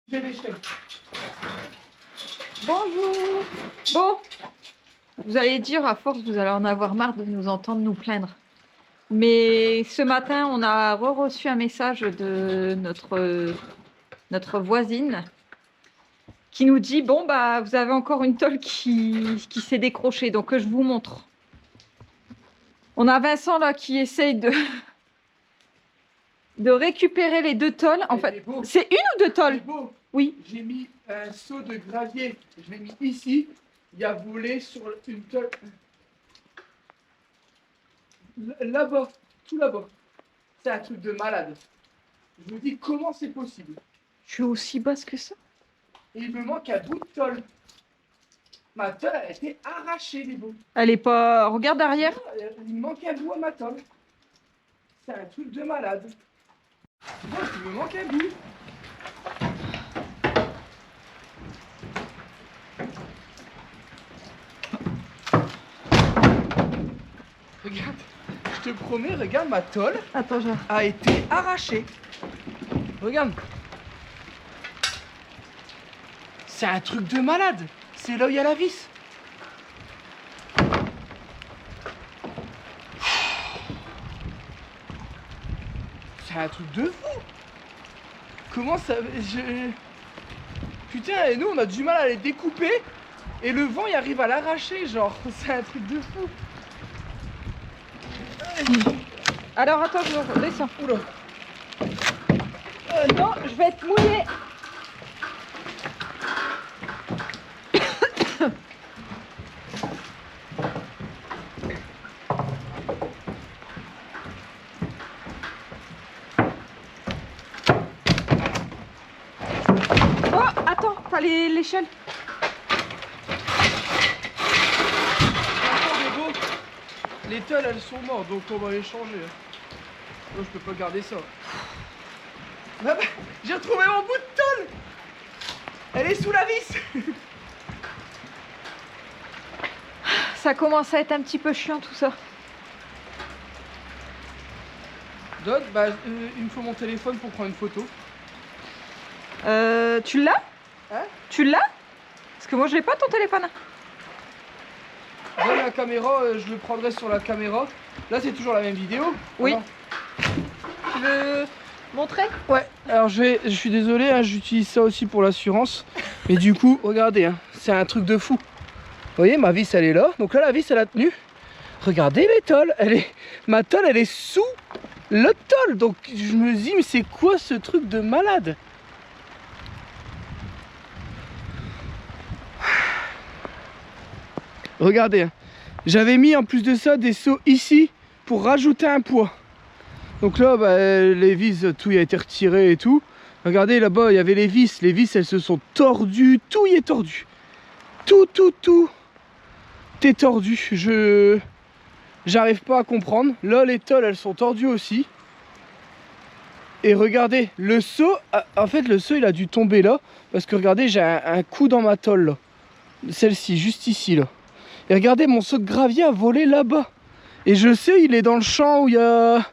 J'ai l'échelle. Bonjour. Bon, vous allez dire, à force, vous allez en avoir marre de nous entendre nous plaindre. Mais ce matin, on a reçu un message de notre voisine qui nous dit, bon, bah, vous avez encore une tôle qui s'est décrochée, donc je vous montre. On a Vincent là qui essaye de récupérer les deux tôles. En fait, c'est une ou deux tôles? Oui. J'ai mis un seau de gravier, je l'ai mis ici, il a volé sur une tôle. Là-bas, tout là-bas. C'est un truc de malade. Je me dis comment c'est possible. Je suis aussi basse que ça. Et il me manque un bout de tôle. Ma tôle a été arrachée, les bouts. Elle est pas... Regarde derrière. Il me manque un bout à ma tôle. C'est un truc de malade. Moi, il me manque un bout. Regarde, je te promets, regarde, ma tôle Attends, a été arrachée. Regarde. C'est un truc de malade. C'est là où il y a la vis. C'est un truc de fou. Comment ça... Putain, et nous on a du mal à les découper. Et le vent il arrive à l'arracher, genre. C'est un truc de fou. Alors attends, je descends. Oula. Non, je vais être mouillée. Oh, attends, t'as l'échelle. Les tôles elles sont mortes donc on va les changer. Non, je peux pas garder ça. Ah bah, j'ai retrouvé mon bout de tôle. Elle est sous la vis. Ça commence à être un petit peu chiant tout ça. Doc, bah, il me faut mon téléphone pour prendre une photo. Tu l'as? Hein? Tu l'as? Parce que moi je l'ai pas ton téléphone. Donne la caméra, je le prendrai sur la caméra. Là c'est toujours la même vidéo. Oui. Alors, Tu veux montrer? ouais, alors je suis désolé, hein, j'utilise ça aussi pour l'assurance. Mais du coup, regardez, hein, c'est un truc de fou. Vous voyez, ma vis elle est là. Donc là la vis elle a tenu. Regardez mes tôles, ma tôle elle est sous le tôle. Donc je me dis, mais c'est quoi ce truc de malade? Regardez, hein. J'avais mis en plus de ça des seaux ici pour rajouter un poids. Donc là, bah, les vis, tout y a été retiré et tout. Regardez là-bas, il y avait les vis elles se sont tordues, tout y est tordu. Tout est tordu. J'arrive pas à comprendre. Là, les tôles, elles sont tordues aussi. Et regardez, le seau, en fait, le seau, il a dû tomber là. Parce que regardez, j'ai un coup dans ma tôle là. Celle-ci, juste ici là. Et regardez, mon seau de gravier a volé là-bas. Et je sais, il est dans le champ où il y a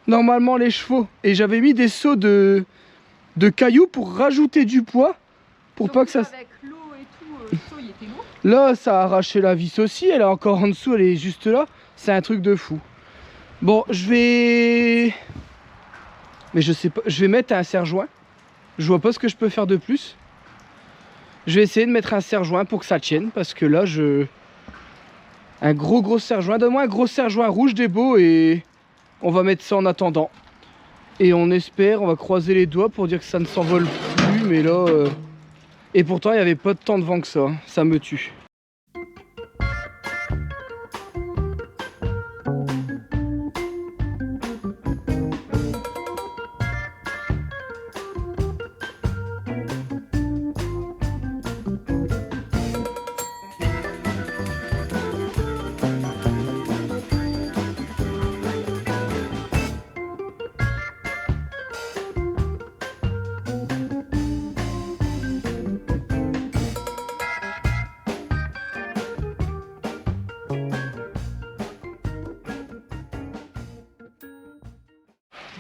normalement les chevaux. Et j'avais mis des seaux de cailloux pour rajouter du poids. Pour pas que ça... Avec l'eau et tout, le seau il était lourd. Là, ça a arraché la vis aussi. Elle est encore en dessous, elle est juste là. C'est un truc de fou. Bon, je vais... Mais je sais pas, je vais mettre un serre-joint. Je vois pas ce que je peux faire de plus. Je vais essayer de mettre un serre-joint pour que ça tienne. Parce que là, un gros serre-joint. Donne-moi un gros serre-joint rouge des beaux et on va mettre ça en attendant. Et on espère, on va croiser les doigts pour dire que ça ne s'envole plus. Mais là... Et pourtant, il n'y avait pas de temps de vent que ça. Ça me tue.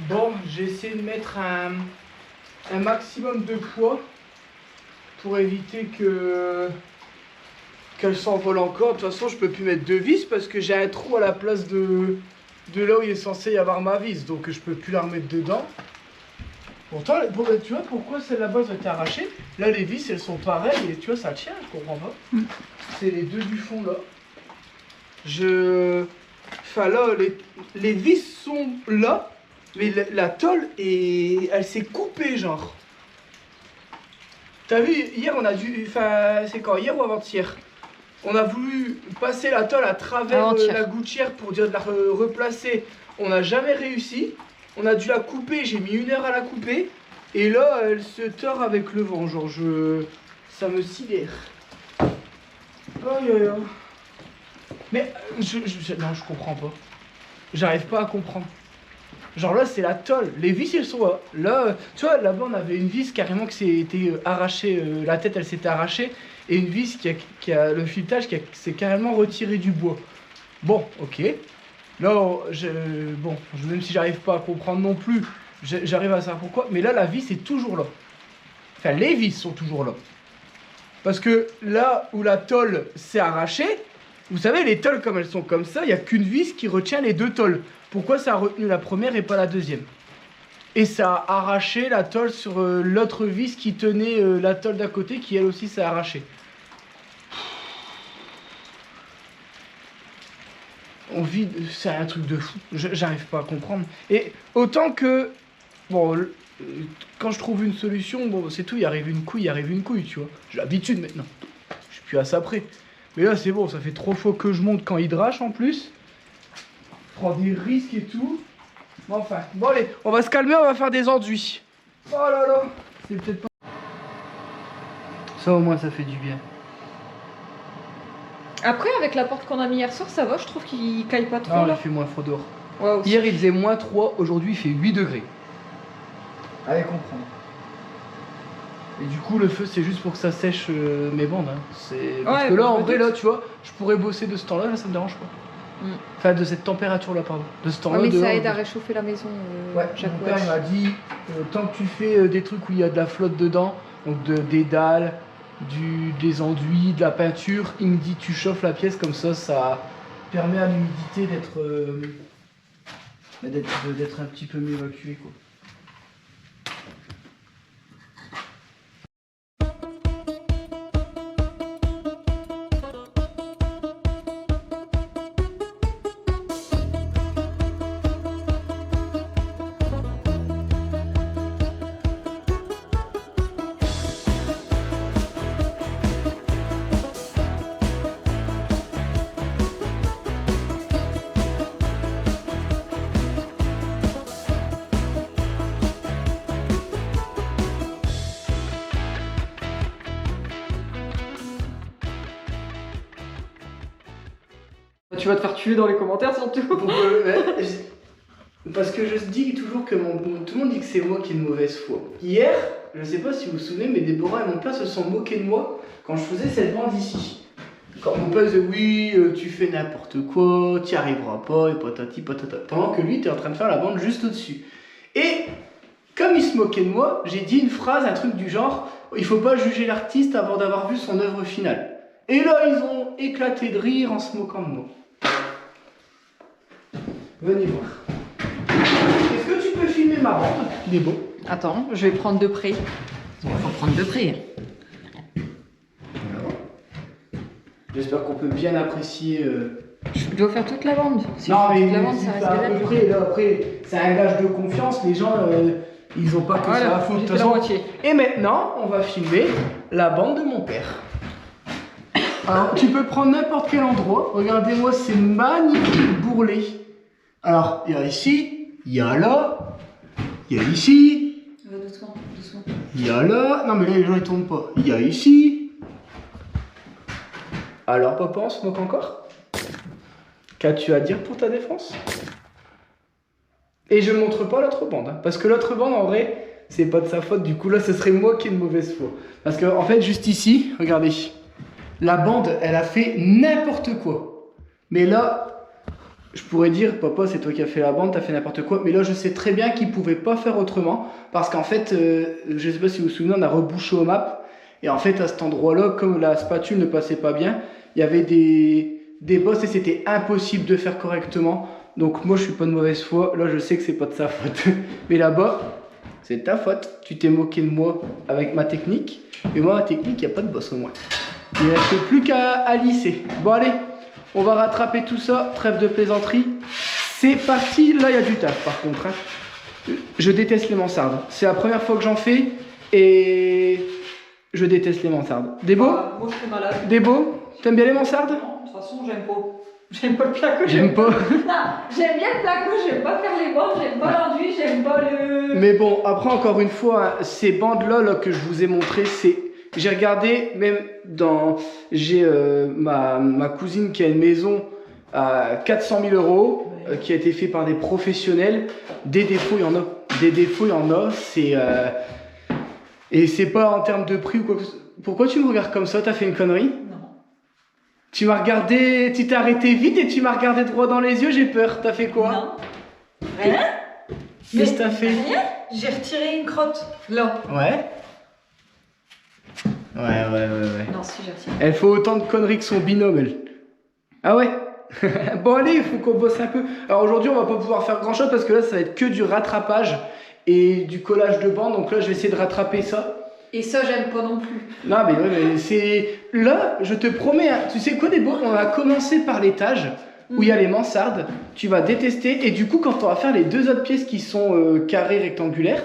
Bon, j'ai essayé de mettre un maximum de poids pour éviter qu'elle s'envole encore. De toute façon, je peux plus mettre de vis parce que j'ai un trou à la place de là où il est censé y avoir ma vis. Donc je peux plus la remettre dedans. Pourtant, tu vois pourquoi celle là-bas a été arrachée? Là, les vis, elles sont pareilles et tu vois, ça tient, je comprends pas. C'est les deux du fond là. Enfin là, les vis sont là, mais la tôle, elle s'est coupée, genre. T'as vu, hier on a dû... Enfin, c'est quand? Hier ou avant-hier? On a voulu passer la tôle à travers la gouttière pour dire de la replacer. On n'a jamais réussi. On a dû la couper, j'ai mis 1 heure à la couper. Et là, elle se tord avec le vent, genre ça me sidère. Aïe aïe aïe. Mais non, je comprends pas. J'arrive pas à comprendre. Genre là, c'est la tôle. Les vis, elles sont là. Là, tu vois, là-bas, on avait une vis carrément qui s'est été arrachée. La tête, elle s'était arrachée. Et une vis qui a le filetage qui s'est carrément retiré du bois. Bon, ok. Là, même si j'arrive pas à comprendre non plus, j'arrive à savoir pourquoi. Mais là, la vis est toujours là. Enfin, les vis sont toujours là. Parce que là où la tôle s'est arrachée, vous savez, les tôles, comme elles sont comme ça, il n'y a qu'une vis qui retient les 2 tôles. Pourquoi ça a retenu la première et pas la deuxième? Et ça a arraché la tôle sur l'autre vis qui tenait la tôle d'à côté, qui elle aussi s'est arrachée. C'est un truc de fou. J'arrive pas à comprendre. Et autant que... Bon, quand je trouve une solution, bon, c'est tout, il arrive une couille, tu vois. J'ai l'habitude maintenant. Je suis plus à ça près. Mais là, c'est bon, ça fait 3 fois que je monte quand il drache en plus. Je prends des risques et tout. Bon, enfin, bon allez, on va se calmer, on va faire des enduits. Oh là là, c'est peut-être pas... Ça au moins, ça fait du bien. Après, avec la porte qu'on a mis hier soir, ça va, je trouve qu'il caille pas trop. Non, là. il fait moins froid dehors. Ouais, hier, il faisait moins 3, aujourd'hui, il fait 8 degrés. Allez comprendre. Et du coup, le feu, c'est juste pour que ça sèche mes bandes. Hein. Parce que là, en vrai, là, tu vois, je pourrais bosser de ce temps-là, là, ça me dérange pas. Enfin, de cette température-là, pardon. De ce temps-là. Mais ça aide à réchauffer la maison. Ouais, mon père m'a dit, tant que tu fais des trucs où il y a de la flotte dedans, donc des dalles, des enduits, de la peinture, il me dit, tu chauffes la pièce comme ça permet à l'humidité d'être un petit peu mieux évacuée, quoi. Tu vas te faire tuer dans les commentaires surtout. Parce que je dis toujours que tout le monde dit que c'est moi qui ai de mauvaise foi. Hier, je sais pas si vous vous souvenez, mais Déborah et mon père se sont moqués de moi quand je faisais cette bande ici. Quand mon père disait oui, tu fais n'importe quoi, tu n'y arriveras pas, et patati patata. Pendant que lui était en train de faire la bande juste au-dessus. Et comme il se moquait de moi, j'ai dit une phrase, un truc du genre, il faut pas juger l'artiste avant d'avoir vu son œuvre finale. Et là, ils ont éclaté de rire en se moquant de moi. Venez voir. Est-ce que tu peux filmer ma bande? Il est beau. Attends, je vais prendre de près. Il faut prendre de près. Voilà. J'espère qu'on peut bien apprécier. Je dois faire toute la bande. Si non, mais la bande, ça reste à peu près, là, après, c'est un gage de confiance. Les gens, ils ont pas que ça à foutre. La moitié. Et maintenant, on va filmer la bande de mon père. Alors, tu peux prendre n'importe quel endroit. Regardez-moi ces magnifiques bourrelets. Alors, il y a ici, il y a là, il y a ici. Doucement, doucement. Il y a là. Non, mais là, les gens ils tournent pas. Il y a ici. Alors, papa, on se moque encore? Qu'as-tu à dire pour ta défense? Et je ne montre pas l'autre bande. Hein, parce que l'autre bande, en vrai, c'est pas de sa faute. Du coup, là, ce serait moi qui ai une mauvaise foi. Parce que, en fait, juste ici, regardez. La bande, elle a fait n'importe quoi. Mais là, je pourrais dire, papa, c'est toi qui as fait la bande, t'as fait n'importe quoi. Mais là, je sais très bien qu'il pouvait pas faire autrement. Parce qu'en fait, je sais pas si vous vous souvenez, on a rebouché au map. Et en fait, à cet endroit-là, comme la spatule ne passait pas bien, il y avait des bosses et c'était impossible de faire correctement. Donc moi, je suis pas de mauvaise foi. Là, je sais que c'est pas de sa faute. Mais là-bas, c'est de ta faute. Tu t'es moqué de moi avec ma technique. Et moi, ma technique, il n'y a pas de bosse au moins. Il ne reste plus qu'à lisser. Bon, allez, on va rattraper tout ça. Trêve de plaisanterie. C'est parti. Là, il y a du taf, par contre. Hein. Je déteste les mansardes. C'est la première fois que j'en fais. Et je déteste les mansardes. Débo, moi, je suis malade. Débo, t'aimes bien les mansardes? Non, de toute façon, j'aime pas. J'aime pas le placo. J'aime pas. Non, j'aime bien le placo, j'aime pas faire les bandes, j'aime pas l'enduit, j'aime pas le... Mais bon, après, encore une fois, hein, ces bandes-là là, que je vous ai montrées, c'est... J'ai regardé, même dans... J'ai ma cousine qui a une maison à 400 000 euros, qui a été fait par des professionnels. Des défauts, il y en a. Des défauts, il y en a. C'est... Et c'est pas en termes de prix ou quoi que ce soit. Pourquoi tu me regardes comme ça? T'as fait une connerie? Non. Tu m'as regardé, tu t'es arrêté vite et tu m'as regardé droit dans les yeux, j'ai peur. T'as fait quoi? Non. Rien. Qu'est-ce que t'as fait? Rien. J'ai retiré une crotte. Là. Ouais. Ouais. Non, si, j'ai retiré. Elle fait autant de conneries que son binôme, elle. Ah ouais? Bon allez, il faut qu'on bosse un peu. Alors aujourd'hui, on va pas pouvoir faire grand chose parce que là, ça va être que du rattrapage et du collage de bandes. Donc là, je vais essayer de rattraper ça. Et ça, j'aime pas non plus. Non, mais ouais, mais c'est... Là, je te promets, hein, tu sais quoi, Débo? On va commencer par l'étage où il y a les mansardes. Tu vas détester. Et du coup, quand on va faire les deux autres pièces qui sont carrées, rectangulaires...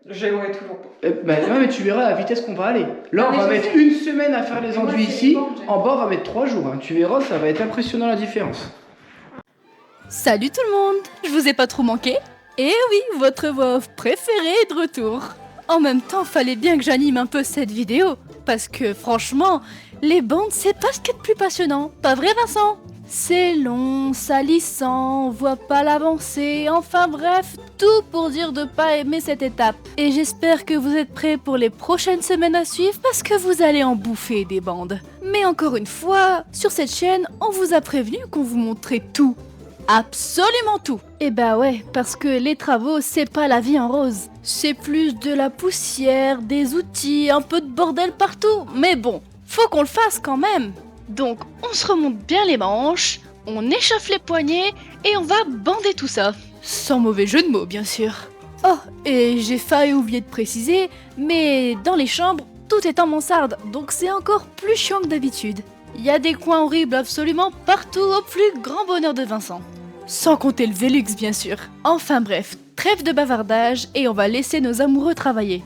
J'aimerais toujours pas. Non, mais tu verras la vitesse qu'on va aller. Là, Ah, on va mettre une semaine à faire les moi, enduits c'est ici. bon, En bas, on va mettre 3 jours. Hein. Tu verras, ça va être impressionnant la différence. Salut tout le monde, je vous ai pas trop manqué? Eh oui, votre voix off préférée est de retour. En même temps, fallait bien que j'anime un peu cette vidéo, parce que franchement, les bandes c'est pas ce qu'il y a de plus passionnant, pas vrai Vincent? C'est long, salissant, on voit pas l'avancée, enfin bref, tout pour dire de pas aimer cette étape. Et j'espère que vous êtes prêts pour les prochaines semaines à suivre, parce que vous allez en bouffer des bandes. Mais encore une fois, sur cette chaîne, on vous a prévenu qu'on vous montrait tout. Absolument tout. Et bah ouais, parce que les travaux, c'est pas la vie en rose. C'est plus de la poussière, des outils, un peu de bordel partout. Mais bon, faut qu'on le fasse quand même. Donc, on se remonte bien les manches, on échauffe les poignets et on va bander tout ça. Sans mauvais jeu de mots, bien sûr. Oh, et j'ai failli oublier de préciser, mais dans les chambres, tout est en mansarde, donc c'est encore plus chiant que d'habitude. Il y a des coins horribles absolument partout au plus grand bonheur de Vincent. Sans compter le Velux, bien sûr. Enfin bref, trêve de bavardage et on va laisser nos amoureux travailler.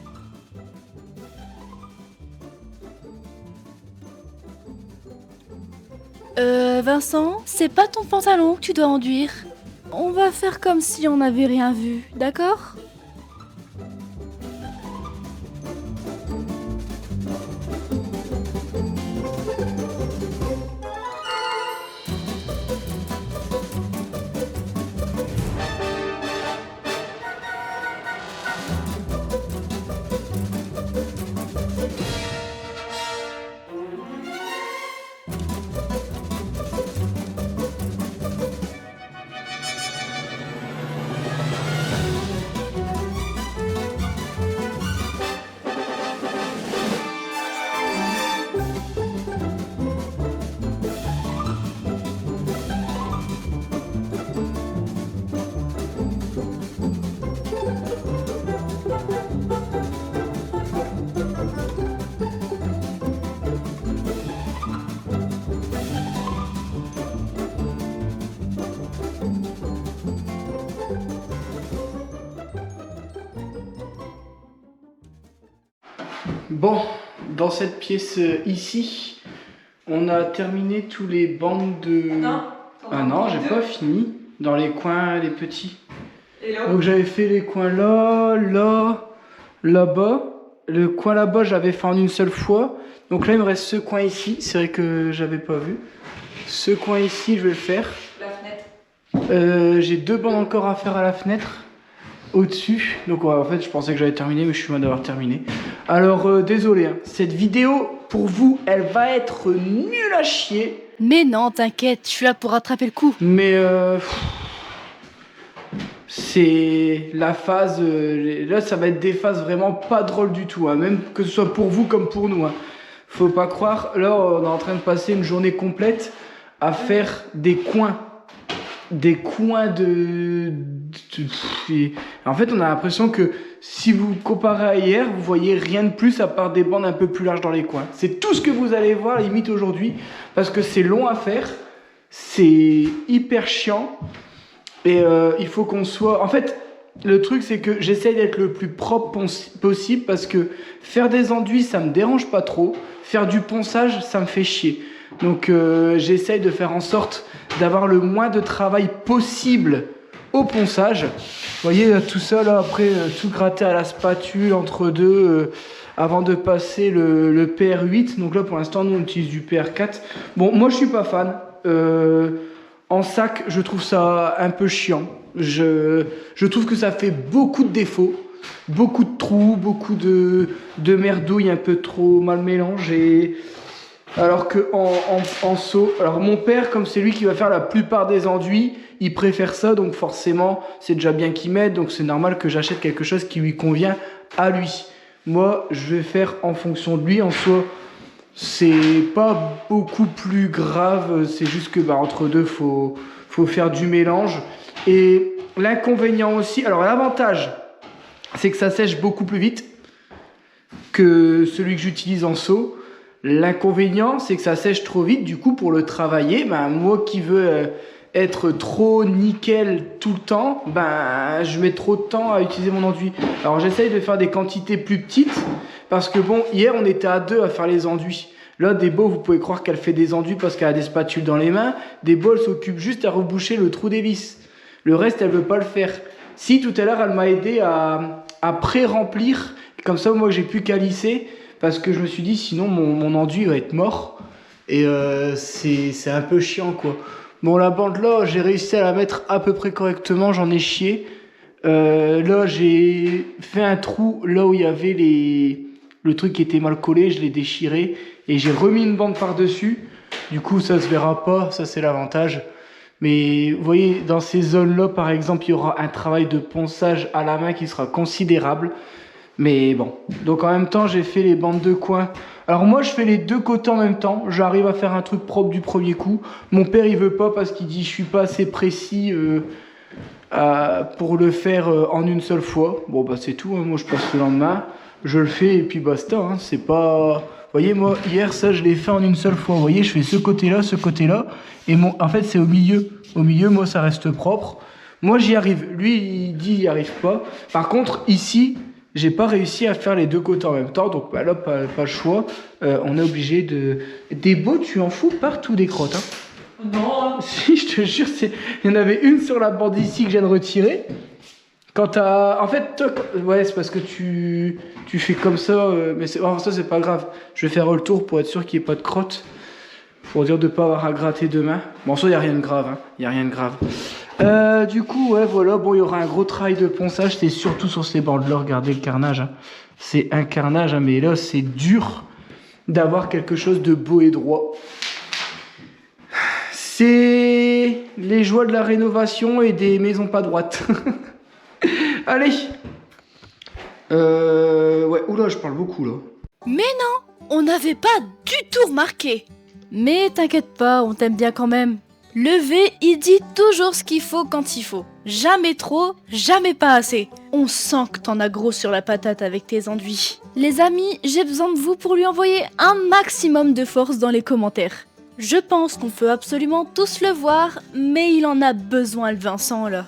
Vincent, c'est pas ton pantalon que tu dois enduire. On va faire comme si on n'avait rien vu, d'accord ? Bon, dans cette pièce ici, on a terminé tous les bandes de... Non. Ah non, j'ai pas fini. Dans les coins, les petits. Et là? Donc j'avais fait les coins là, là, là-bas. Le coin là-bas, j'avais fait en une seule fois. Donc là, il me reste ce coin ici. C'est vrai que j'avais pas vu. Ce coin ici, je vais le faire. La fenêtre. J'ai 2 bandes encore à faire à la fenêtre. Au-dessus. Donc ouais, en fait, je pensais que j'avais terminé, mais je suis loin d'avoir terminé. Alors, désolé. Hein. Cette vidéo, pour vous, elle va être nulle à chier. Mais non, t'inquiète, je suis là pour rattraper le coup. Mais c'est la phase... là, ça va être des phases vraiment pas drôles du tout. Hein. Même que ce soit pour vous comme pour nous. Hein. faut pas croire, là on est en train de passer une journée complète à faire des coins. Des coins en fait, on a l'impression que si vous comparez à hier, vous voyez rien de plus à part des bandes un peu plus larges dans les coins. C'est tout ce que vous allez voir limite aujourd'hui, parce que c'est long à faire, c'est hyper chiant, et il faut qu'on soit... En fait, le truc c'est que j'essaye d'être le plus propre possible, parce que faire des enduits, ça me dérange pas trop, faire du ponçage, ça me fait chier. Donc j'essaye de faire en sorte d'avoir le moins de travail possible au ponçage. Vous voyez tout ça là, après tout gratter à la spatule entre deux avant de passer le PR8. Donc là pour l'instant nous on utilise du PR4. Bon, moi je suis pas fan. En sac je trouve ça un peu chiant. Je trouve que ça fait beaucoup de défauts, beaucoup de trous, beaucoup de merdouilles un peu trop mal mélangées. Alors que en seau, alors mon père, comme c'est lui qui va faire la plupart des enduits, il préfère ça, donc forcément c'est déjà bien qu'il m'aide, donc c'est normal que j'achète quelque chose qui lui convient à lui. Moi je vais faire en fonction de lui. En soi c'est pas beaucoup plus grave, c'est juste que entre deux faut faire du mélange. Et l'inconvénient aussi, alors l'avantage c'est que ça sèche beaucoup plus vite que celui que j'utilise en seau. L'inconvénient, c'est que ça sèche trop vite. Du coup, pour le travailler, moi qui veux être trop nickel tout le temps, je mets trop de temps à utiliser mon enduit. Alors, j'essaye de faire des quantités plus petites parce que bon, hier, on était à 2 à faire les enduits. Là, Débo, vous pouvez croire qu'elle fait des enduits parce qu'elle a des spatules dans les mains. Débo, elle s'occupe juste à reboucher le trou des vis. Le reste, elle veut pas le faire. Si, tout à l'heure, elle m'a aidé à pré-remplir. Comme ça, moi, j'ai plus qu'à lisser. Parce que je me suis dit, sinon mon enduit va être mort. Et c'est un peu chiant, quoi. Bon, la bande là, j'ai réussi à la mettre à peu près correctement. J'en ai chié. Là, j'ai fait un trou là où il y avait le truc qui était mal collé. Je l'ai déchiré. Et j'ai remis une bande par-dessus. Du coup, ça se verra pas. Ça, c'est l'avantage. Mais vous voyez, dans ces zones-là, par exemple, il y aura un travail de ponçage à la main qui sera considérable. Mais bon, donc en même temps j'ai fait les bandes de coin. Alors moi je fais les deux côtés en même temps. J'arrive à faire un truc propre du premier coup. Mon père il veut pas parce qu'il dit je suis pas assez précis pour le faire en une seule fois. Bon c'est tout, hein. Moi je passe le lendemain, je le fais et puis basta, hein. C'est pas... Vous voyez, moi hier ça je l'ai fait en une seule fois. Vous voyez, je fais ce côté là et en fait c'est au milieu. Au milieu moi ça reste propre. Moi j'y arrive, lui il dit il n'y arrive pas. Par contre ici j'ai pas réussi à faire les deux côtés en même temps, donc là, pas le choix. On est obligé de... Des beaux, tu en fous partout des crottes, hein. Non. Si, je te jure, il y en avait une sur la bande ici que je viens de retirer. Quand t'as... En fait, toi, ouais, c'est parce que tu fais comme ça, mais ça, c'est pas grave. Je vais faire le tour pour être sûr qu'il n'y ait pas de crottes. Pour dire de ne pas avoir à gratter demain. Bon, ça, il n'y a rien de grave, hein. Il n'y a rien de grave. Du coup, ouais, voilà, bon, il y aura un gros travail de ponçage, c'est surtout sur ces bords-là, regardez le carnage, hein. C'est un carnage, hein, mais là, c'est dur d'avoir quelque chose de beau et droit. C'est les joies de la rénovation et des maisons pas droites. Allez. Ouais, oula, je parle beaucoup, là. Mais non, on n'avait pas du tout remarqué. Mais t'inquiète pas, on t'aime bien quand même. Le V, il dit toujours ce qu'il faut quand il faut. Jamais trop, jamais pas assez. On sent que t'en as gros sur la patate avec tes enduits. Les amis, j'ai besoin de vous pour lui envoyer un maximum de force dans les commentaires. Je pense qu'on peut absolument tous le voir, mais il en a besoin le Vincent là.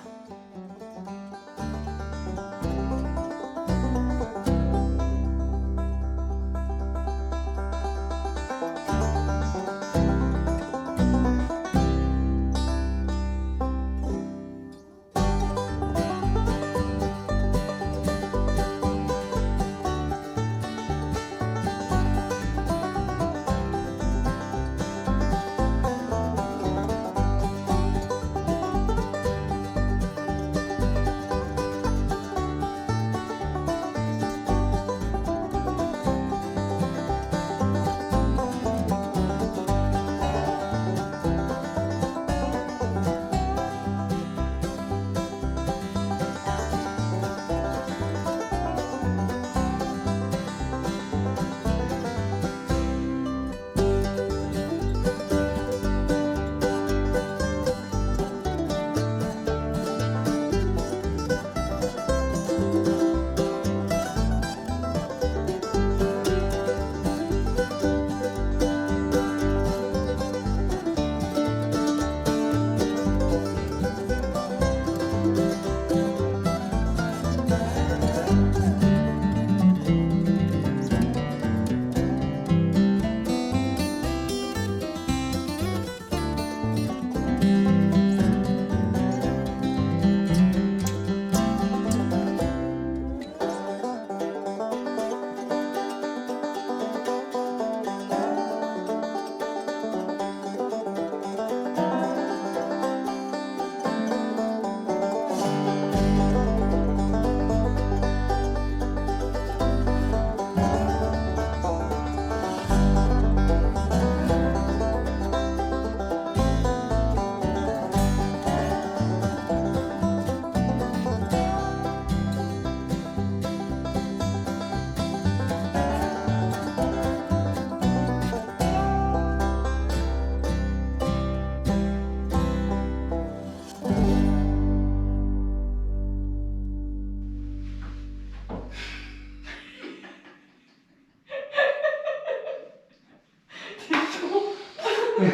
Il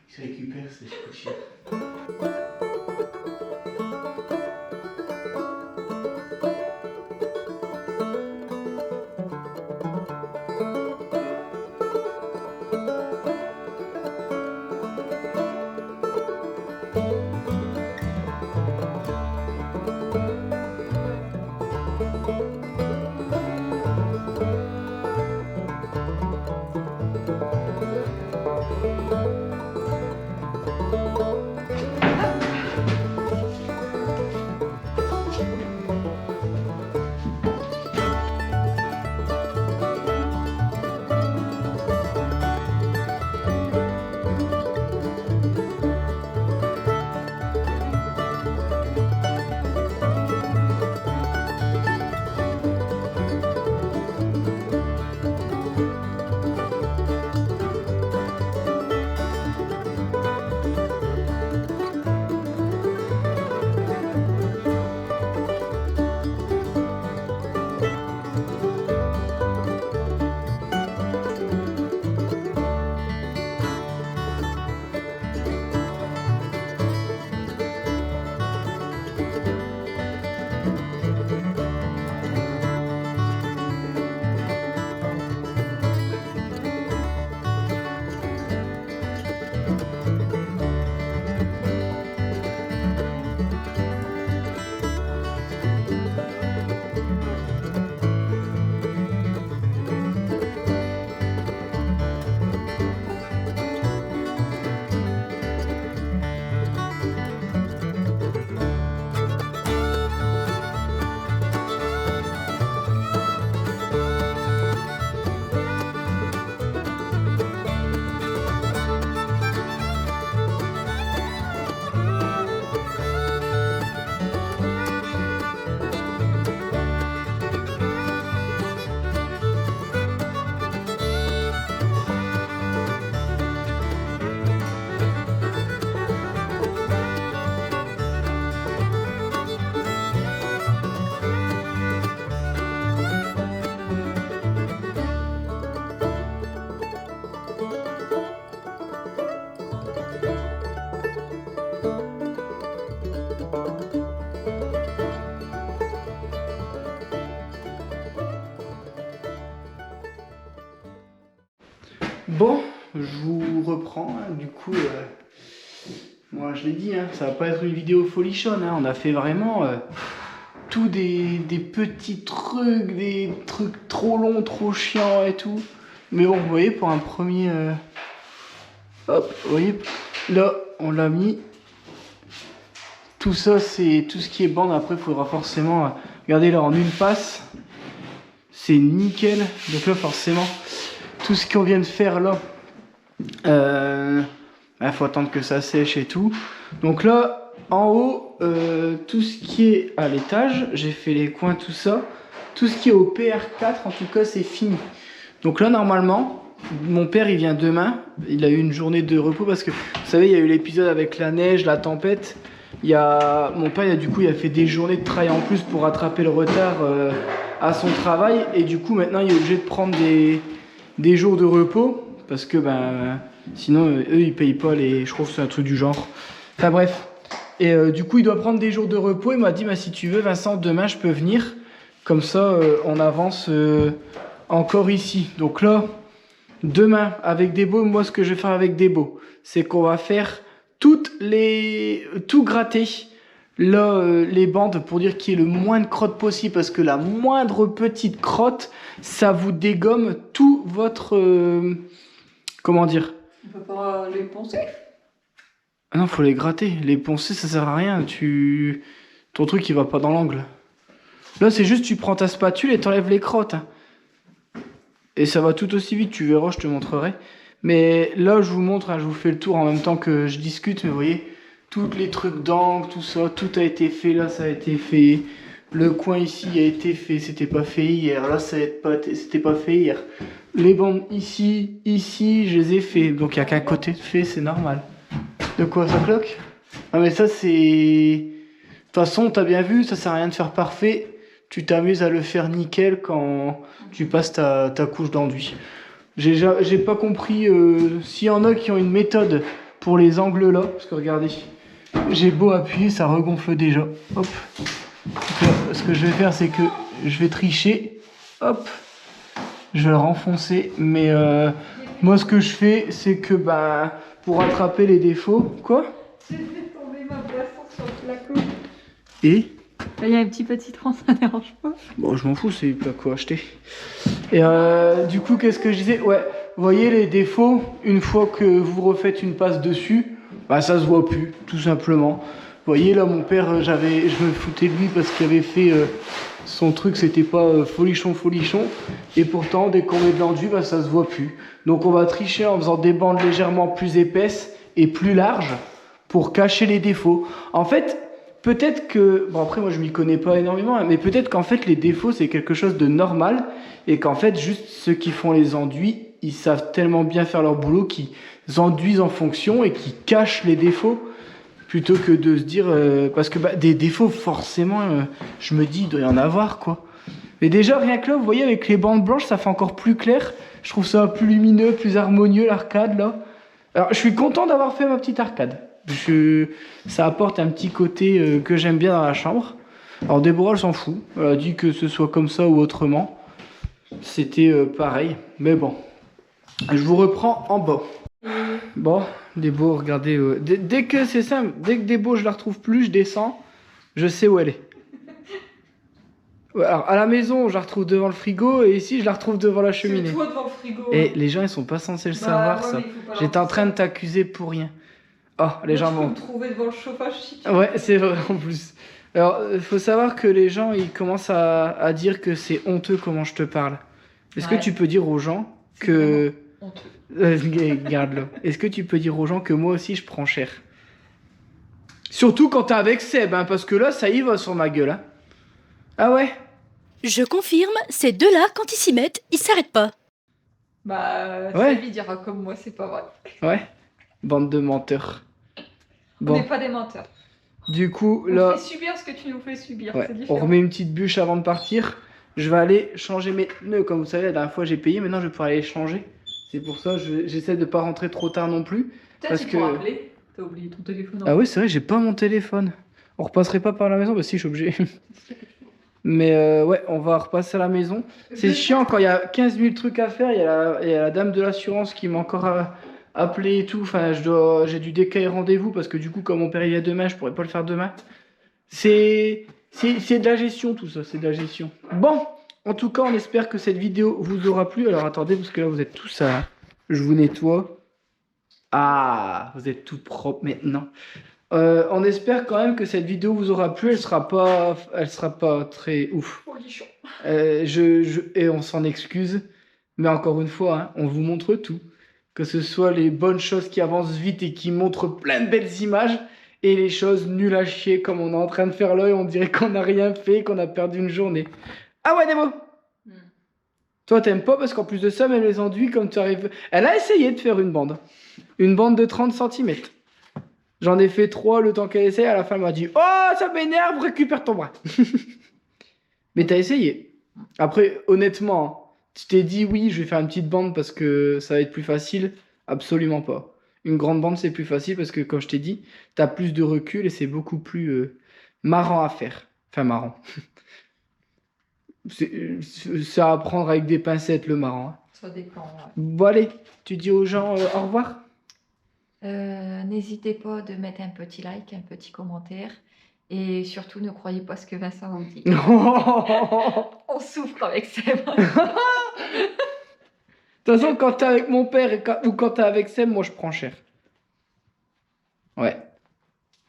se récupère, c'est chier. Bon, je vous reprends, hein. Du coup, moi je l'ai dit, hein, ça va pas être une vidéo folichonne, hein. On a fait vraiment tout des petits trucs, des trucs trop longs, trop chiants et tout. Mais bon, vous voyez, pour un premier... hop, vous voyez, là, on l'a mis. Tout ça, c'est tout ce qui est bande. Après, il faudra forcément... regardez là, en une passe, c'est nickel. Donc là, forcément... tout ce qu'on vient de faire là, faut attendre que ça sèche et tout. Donc là, en haut, tout ce qui est à l'étage, j'ai fait les coins, tout ça. Tout ce qui est au PR4, en tout cas, c'est fini. Donc là, normalement, mon père, il vient demain. Il a eu une journée de repos parce que, vous savez, il y a eu l'épisode avec la neige, la tempête. Mon père, il a fait des journées de travail en plus pour rattraper le retard à son travail. Et du coup, maintenant, il est obligé de prendre des jours de repos parce que sinon eux ils payent pas je trouve que c'est un truc du genre, enfin bref, et du coup il doit prendre des jours de repos. Il m'a dit si tu veux Vincent, demain je peux venir, comme ça on avance encore ici. Donc là demain avec Debo, moi ce que je vais faire avec Debo, c'est qu'on va faire tout gratter là, les bandes, pour dire qu'il y ait le moins de crotte possible, parce que la moindre petite crotte, ça vous dégomme tout votre... comment dire? On peut pas les poncer? Ah non, faut les gratter. Les poncer, ça sert à rien. Ton truc, il va pas dans l'angle. Là, c'est juste, tu prends ta spatule et t'enlèves les crottes. Et ça va tout aussi vite, tu verras, je te montrerai. Mais là, je vous montre, hein, je vous fais le tour en même temps que je discute, mais vous voyez... tous les trucs d'angle, tout ça, tout a été fait. Là, ça a été fait. Le coin ici a été fait, c'était pas fait hier. Là, c'était pas fait hier. Les bandes ici, je les ai fait. Donc, il n'y a qu'un côté de fait, c'est normal. De quoi ça cloque? Ah, mais ça, c'est... de toute façon, t'as bien vu, ça sert à rien de faire parfait. Tu t'amuses à le faire nickel quand tu passes ta couche d'enduit. J'ai pas compris s'il y en a qui ont une méthode pour les angles là. Parce que regardez, j'ai beau appuyer, ça regonfle déjà. Hop. Donc là, ce que je vais faire, c'est que je vais tricher. Hop. Je vais le renfoncer. Mais moi, ce que je fais, c'est que pour rattraper les défauts. Quoi? J'ai fait tomber ma boisson sur le placo. Et Là, il y a un petit tronc, ça dérange pas. bon, je m'en fous, c'est pas quoi acheter. Et du coup, qu'est-ce que je disais? Ouais, vous voyez les défauts, une fois que vous refaites une passe dessus, ça se voit plus, tout simplement. Vous voyez, là, mon père, je me foutais de lui parce qu'il avait fait son truc, c'était pas folichon. Et pourtant, dès qu'on met de l'enduit, ça se voit plus. Donc, on va tricher en faisant des bandes légèrement plus épaisses et plus larges pour cacher les défauts. En fait, peut-être que, bon après moi je m'y connais pas énormément, mais peut-être qu'en fait les défauts c'est quelque chose de normal et qu'en fait juste ceux qui font les enduits, ils savent tellement bien faire leur boulot qu'ils enduisent en fonction et qu'ils cachent les défauts plutôt que de se dire, parce que des défauts forcément, je me dis il doit y en avoir quoi. Mais déjà rien que là, vous voyez avec les bandes blanches ça fait encore plus clair, je trouve ça plus lumineux, plus harmonieux l'arcade là. Alors je suis content d'avoir fait ma petite arcade. Ça apporte un petit côté que j'aime bien dans la chambre. Alors Déborah elle s'en fout, elle a dit que ce soit comme ça ou autrement. C'était pareil, mais bon. Je vous reprends en bas. Bon, Déborah, regardez. Dès que c'est simple, dès que Déborah je la retrouve plus, je descends, je sais où elle est. Ouais, alors à la maison, je la retrouve devant le frigo et ici, je la retrouve devant la cheminée. C'est toi devant le frigo. Et les gens ils sont pas censés le savoir ça. J'étais en train de t'accuser pour rien. Oh, les gens vont me trouver devant le chauffage si tu Ouais, c'est vrai en plus. Alors, il faut savoir que les gens, ils commencent à dire que c'est honteux comment je te parle. Est-ce que tu peux dire aux gens que... Honteux. Garde-le. Est-ce que tu peux dire aux gens que moi aussi, je prends cher? Surtout quand t'es avec Seb, hein, parce que là, ça y va sur ma gueule. Hein. Ah ouais? Je confirme, ces deux-là, quand ils s'y mettent, ils s'arrêtent pas. Ouais. Seb, il dira comme moi, c'est pas vrai. Ouais. Bande de menteurs. On n'est pas des menteurs. Du coup, on là... fait subir ce que tu nous fais subir, Ouais. c'est différent. On remet une petite bûche avant de partir. Je vais aller changer mes pneus. Comme vous savez, la dernière fois, j'ai payé. Maintenant, je vais pouvoir aller les changer. C'est pour ça, j'essaie de pas rentrer trop tard non plus. Peut-être qu'il faut rappeler. T'as oublié ton téléphone. Ah oui, c'est vrai, j'ai pas mon téléphone. On repasserait pas par la maison? Bah si, je suis obligé. Mais ouais, on va repasser à la maison. C'est chiant quand il y a 15 000 trucs à faire. Il y a la dame de l'assurance qui m'a encore appelé et tout. Enfin, j'ai dû décaler rendez-vous parce que du coup, comme mon père il vient demain, je pourrais pas le faire demain. C'est de la gestion tout ça, c'est de la gestion. Bon, en tout cas, on espère que cette vidéo vous aura plu. Alors attendez, parce que là, vous êtes tous à... Je vous nettoie. Ah, vous êtes tout propre maintenant. On espère quand même que cette vidéo vous aura plu. Elle sera pas très ouf. Et on s'en excuse. Mais encore une fois, hein, on vous montre tout. Que ce soit les bonnes choses qui avancent vite et qui montrent plein de belles images. Et les choses nulles à chier comme on est en train de faire là et on dirait qu'on n'a rien fait, qu'on a perdu une journée. Ah ouais, Nemo. Toi, t'aimes pas parce qu'en plus de ça, même les enduits, comme tu arrives... Elle a essayé de faire une bande. Une bande de 30 cm. J'en ai fait 3 le temps qu'elle essaye. À la fin, elle m'a dit « Oh, ça m'énerve, récupère ton bras. » Mais t'as essayé. Après, honnêtement, tu t'es dit « Oui, je vais faire une petite bande parce que ça va être plus facile. » Absolument pas. Une grande bande, c'est plus facile parce que, comme je t'ai dit, t'as plus de recul et c'est beaucoup plus marrant à faire. Enfin, marrant. C'est à prendre avec des pincettes, le marrant. Hein. Ça dépend, ouais. Bon, allez, tu dis aux gens au revoir. N'hésitez pas de mettre un petit like, un petit commentaire. Et surtout, ne croyez pas ce que Vincent vous dit. On souffre avec Seb. De toute façon, quand t'es avec mon père ou quand t'es avec Seb, moi je prends cher. Ouais.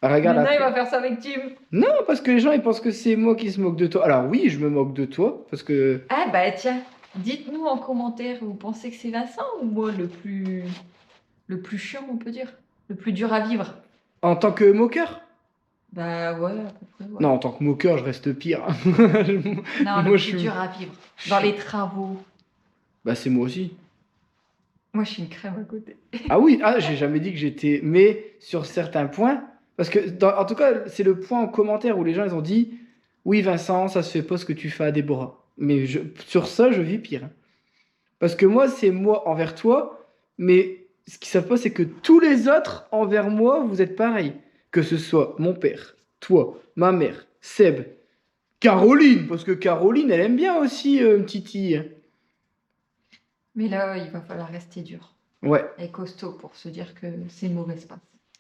Regarde. Maintenant, il va faire ça avec Tim. Non, parce que les gens ils pensent que c'est moi qui se moque de toi. Alors oui, je me moque de toi parce que. Ah bah tiens, dites-nous en commentaire, vous pensez que c'est Vincent ou moi le plus chiant, on peut dire, le plus dur à vivre. En tant que moqueur? Bah ouais, à peu près. Ouais. Non, en tant que moqueur, je reste pire. Non, le plus dur à vivre. Dans les travaux. Bah c'est moi aussi. Moi, je suis une crème à côté. Ah oui, j'ai jamais dit que j'étais... Mais sur certains points... Parce que, en tout cas, c'est le point en commentaire où les gens, ils ont dit « Oui, Vincent, ça se fait pas ce que tu fais à Déborah. » Mais sur ça, je vis pire. Parce que moi, c'est moi envers toi, mais ce qu'ils savent pas, c'est que tous les autres envers moi, vous êtes pareil. Que ce soit mon père, toi, ma mère, Seb, Caroline, parce que Caroline, elle aime bien aussi Titi. Mais là, il va falloir rester dur Ouais, et costaud pour se dire que c'est mauvaise passe.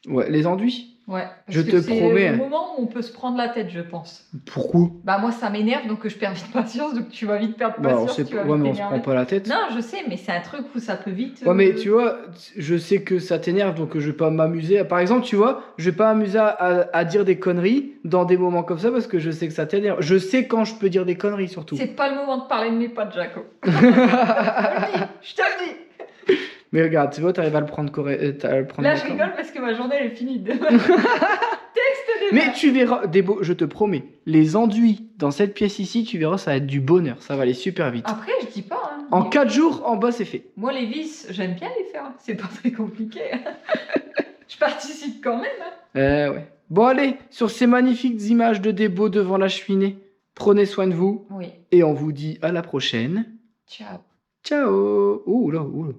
ouais, les enduits. Ouais, Je parce te que c'est promets. le moment où on peut se prendre la tête, je pense. Pourquoi? Bah moi, ça m'énerve, donc je perds vite patience, donc tu vas vite perdre Bah, on patience, sait tu pas, vas ouais, vite mais on se prend t'énerver. pas la tête. Non, je sais, mais c'est un truc où ça peut vite... Ouais, mais tu vois, je sais que ça t'énerve, donc je vais pas m'amuser. Par exemple, tu vois, je vais pas m'amuser à dire des conneries dans des moments comme ça parce que je sais que ça t'énerve. Je sais quand je peux dire des conneries surtout. C'est pas le moment de parler de mes potes, Jaco. Je te le dis, je te le dis. Mais regarde, tu vois, t'arrives à le prendre correct. Là, je rigole parce que ma journée, elle est finie. Texte des Mais tu verras, je te promets, les enduits dans cette pièce ici, tu verras, ça va être du bonheur. Ça va aller super vite. Après, je dis pas. Hein, En mais 4 jours, en bas, c'est fait. moi, les vis, j'aime bien les faire. C'est pas très compliqué. Je participe quand même. Hein. Ouais. Bon, allez, sur ces magnifiques images de débo devant la cheminée, prenez soin de vous Oui. et on vous dit à la prochaine. Ciao. Ciao. Ouh là, ouh là.